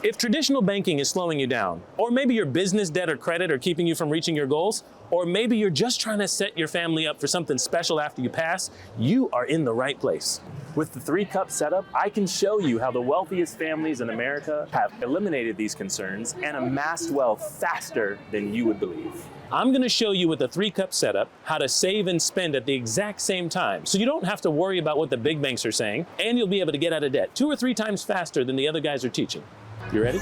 If traditional banking is slowing you down, or maybe your business debt or credit are keeping you from reaching your goals, or maybe you're just trying to set your family up for something special after you pass, you are in the right place. With the 3-cup setup, I can show you how the wealthiest families in America have eliminated these concerns and amassed wealth faster than you would believe. I'm going to show you with the 3-cup setup how to save and spend at the exact same time, so you don't have to worry about what the big banks are saying, and you'll be able to get out of debt 2 or 3 times faster than the other guys are teaching. You ready?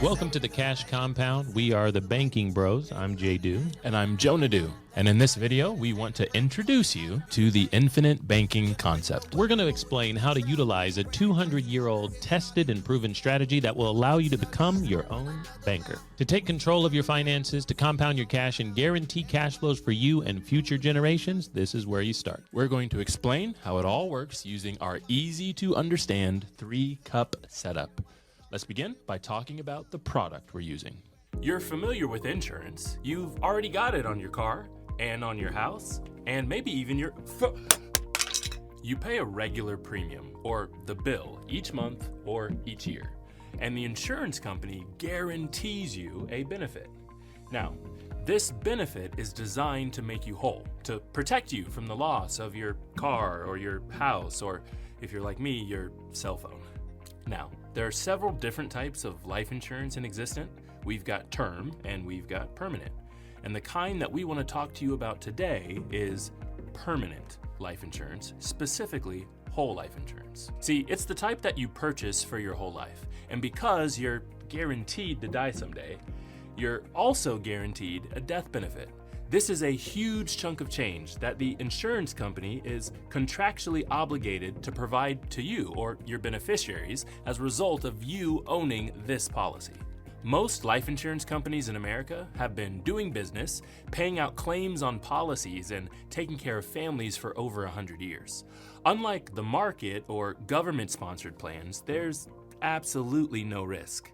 Welcome to the Cash Compound. We are the Banking Bros. I'm Jay Dew. And I'm Jonah Dew. And in this video, we want to introduce you to the infinite banking concept. We're going to explain how to utilize a 200-year-old tested and proven strategy that will allow you to become your own banker. To take control of your finances, to compound your cash, and guarantee cash flows for you and future generations, this is where you start. We're going to explain how it all works using our easy-to-understand 3-cup setup. Let's begin by talking about the product we're using. You're familiar with insurance. You've already got it on your car and on your house and maybe even your You pay a regular premium or the bill each month or each year, and the insurance company guarantees you a benefit. Now, this benefit is designed to make you whole, to protect you from the loss of your car or your house, or if you're like me, your cell phone. Now, there are several different types of life insurance in existence. We've got term and we've got permanent. And the kind that we want to talk to you about today is permanent life insurance, specifically whole life insurance. See, it's the type that you purchase for your whole life. And because you're guaranteed to die someday, you're also guaranteed a death benefit. This is a huge chunk of change that the insurance company is contractually obligated to provide to you or your beneficiaries as a result of you owning this policy. Most life insurance companies in America have been doing business, paying out claims on policies, and taking care of families for over 100 years. Unlike the market or government-sponsored plans, there's absolutely no risk.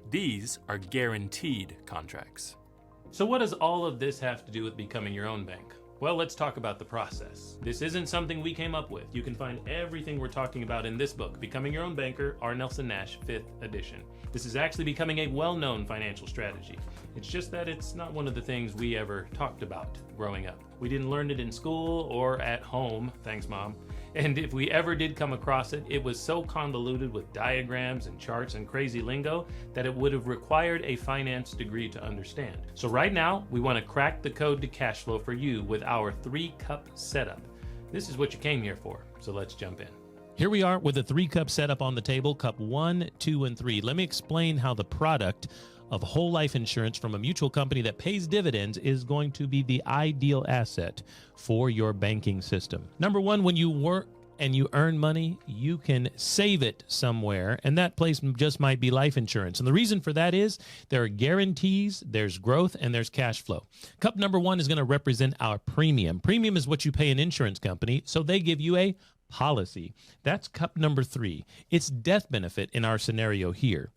These are guaranteed contracts. So what does all of this have to do with becoming your own bank? Well, let's talk about the process. This isn't something we came up with. You can find everything we're talking about in this book, Becoming Your Own Banker, R. Nelson Nash, 5th edition. This is actually becoming a well-known financial strategy. It's just that it's not one of the things we ever talked about growing up. We didn't learn it in school or at home, thanks Mom. And if we ever did come across it, it was so convoluted with diagrams and charts and crazy lingo that it would have required a finance degree to understand. So right now, we want to crack the code to cash flow for you with our 3-cup setup. This is what you came here for, so let's jump in. Here we are with a 3-cup setup on the table, cup 1, 2, and 3. Let me explain how the product of whole life insurance from a mutual company that pays dividends is going to be the ideal asset for your banking system. Number one, when you work and you earn money, you can save it somewhere, and that place just might be life insurance. And the reason for that is there are guarantees, there's growth, and there's cash flow. Cup number 1 is going to represent our premium. Premium is what you pay an insurance company, so they give you a policy. That's cup number 3. It's death benefit in our scenario here.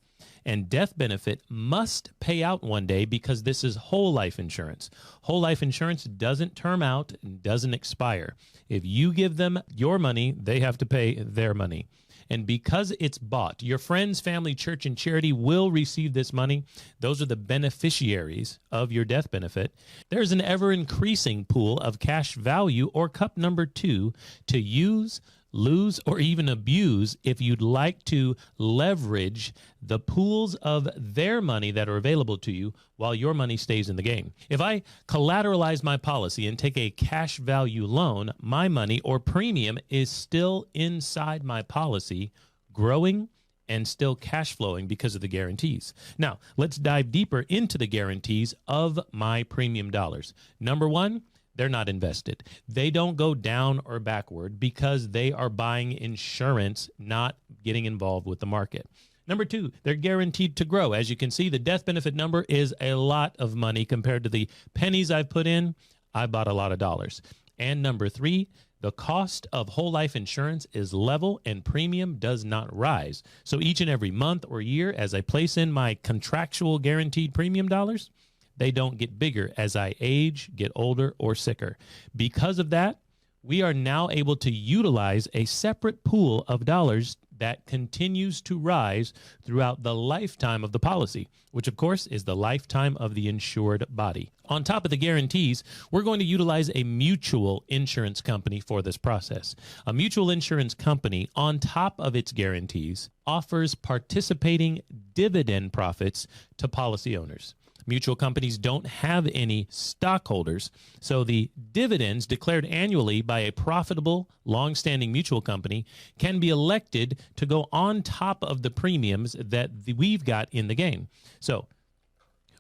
And death benefit must pay out one day because this is whole life insurance. Whole life insurance doesn't term out and doesn't expire. If you give them your money, they have to pay their money. And because it's bought, your friends, family, church, and charity will receive this money. Those are the beneficiaries of your death benefit. There's an ever-increasing pool of cash value, or cup number 2, to use, lose, or even abuse if you'd like to leverage the pools of their money that are available to you while your money stays in the game. If I collateralize my policy and take a cash value loan, my money or premium is still inside my policy, growing and still cash flowing because of the guarantees. Now, let's dive deeper into the guarantees of my premium dollars. Number 1, they're not invested. They don't go down or backward because they are buying insurance, not getting involved with the market. Number 2, they're guaranteed to grow. As you can see, the death benefit number is a lot of money compared to the pennies I've put in. I bought a lot of dollars. And number 3, the cost of whole life insurance is level and premium does not rise. So each and every month or year, as I place in my contractual guaranteed premium dollars, they don't get bigger as I age, get older, or sicker. Because of that, we are now able to utilize a separate pool of dollars that continues to rise throughout the lifetime of the policy, which of course is the lifetime of the insured body. On top of the guarantees, we're going to utilize a mutual insurance company for this process. A mutual insurance company, on top of its guarantees, offers participating dividend profits to policy owners. Mutual companies don't have any stockholders, so the dividends declared annually by a profitable, long-standing mutual company can be elected to go on top of the premiums that we've got in the game. So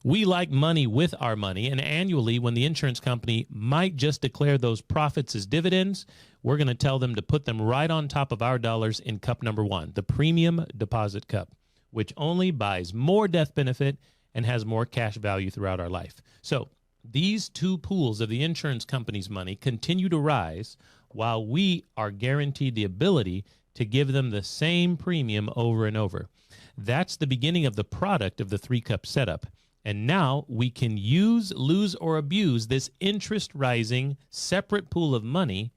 we like money with our money, and annually when the insurance company might just declare those profits as dividends, we're going to tell them to put them right on top of our dollars in cup number one, the premium deposit cup, which only buys more death benefit and has more cash value throughout our life. So these two pools of the insurance company's money continue to rise while we are guaranteed the ability to give them the same premium over and over. That's the beginning of the product of the 3-cup setup. And now we can use, lose, or abuse this interest-rising separate pool of money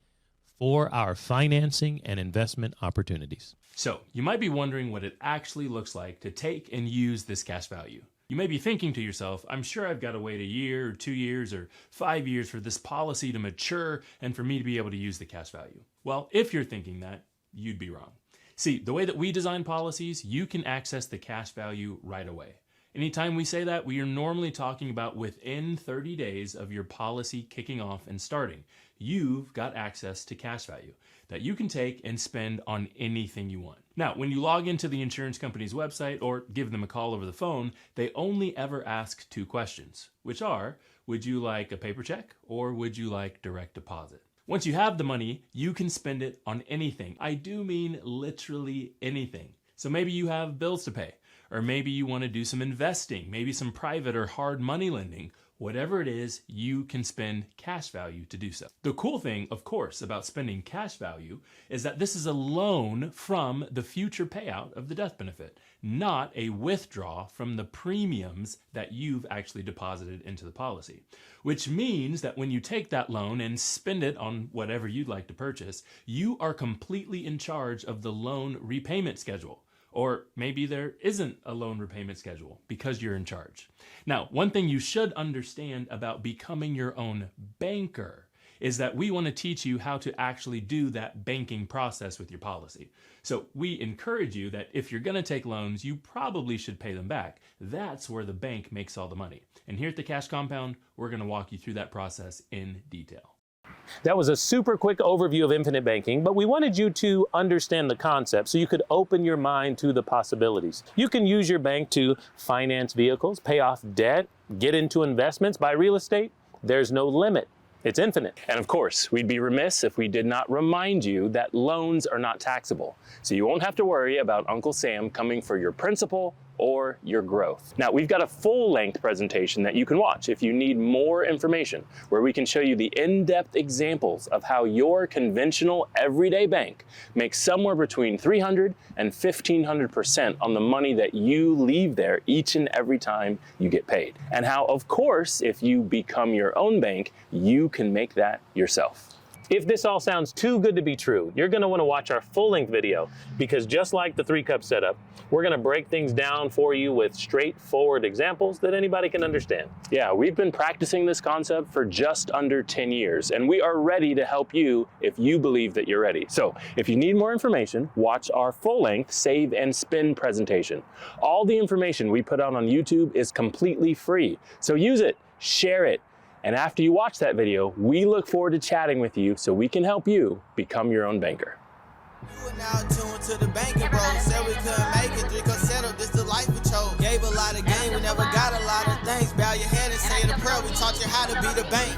for our financing and investment opportunities. So you might be wondering what it actually looks like to take and use this cash value. You may be thinking to yourself, I'm sure I've got to wait a year or 2 years or 5 years for this policy to mature and for me to be able to use the cash value. Well, if you're thinking that, you'd be wrong. See, the way that we design policies, you can access the cash value right away. Anytime we say that, we are normally talking about within 30 days of your policy kicking off and starting. You've got access to cash value that you can take and spend on anything you want. Now, when you log into the insurance company's website or give them a call over the phone, they only ever ask 2 questions, which are, would you like a paper check or would you like direct deposit? Once you have the money, you can spend it on anything. I do mean literally anything. So maybe you have bills to pay, or maybe you want to do some investing, maybe some private or hard money lending. Whatever it is, you can spend cash value to do so. The cool thing, of course, about spending cash value is that this is a loan from the future payout of the death benefit, not a withdrawal from the premiums that you've actually deposited into the policy. Which means that when you take that loan and spend it on whatever you'd like to purchase, you are completely in charge of the loan repayment schedule. Or maybe there isn't a loan repayment schedule because you're in charge. Now, one thing you should understand about becoming your own banker is that we want to teach you how to actually do that banking process with your policy. So we encourage you that if you're going to take loans, you probably should pay them back. That's where the bank makes all the money. And here at the Cash Compound, we're going to walk you through that process in detail. That was a super quick overview of infinite banking, but we wanted you to understand the concept so you could open your mind to the possibilities. You can use your bank to finance vehicles, pay off debt, get into investments, buy real estate. There's no limit. It's infinite. And of course, we'd be remiss if we did not remind you that loans are not taxable. So you won't have to worry about Uncle Sam coming for your principal or your growth. Now, we've got a full-length presentation that you can watch if you need more information, where we can show you the in-depth examples of how your conventional everyday bank makes somewhere between 300 and 1,500% on the money that you leave there each and every time you get paid. And how, of course, if you become your own bank, you can make that yourself. If this all sounds too good to be true, you're going to want to watch our full-length video, because just like the 3-cup setup, we're going to break things down for you with straightforward examples that anybody can understand. Yeah, we've been practicing this concept for just under 10 years, and we are ready to help you if you believe that you're ready. So if you need more information, watch our full-length Save and Spend presentation. All the information we put out on YouTube is completely free, so use it, share it. And after you watch that video, we look forward to chatting with you so we can help you become your own banker. You are now tuned to the banking bros. Said we couldn't make it, 3-cup setup, this the life we chose. Gave a lot of game, we never got a lot of things. Bow your head and say the prayer, we taught you how to be the bank.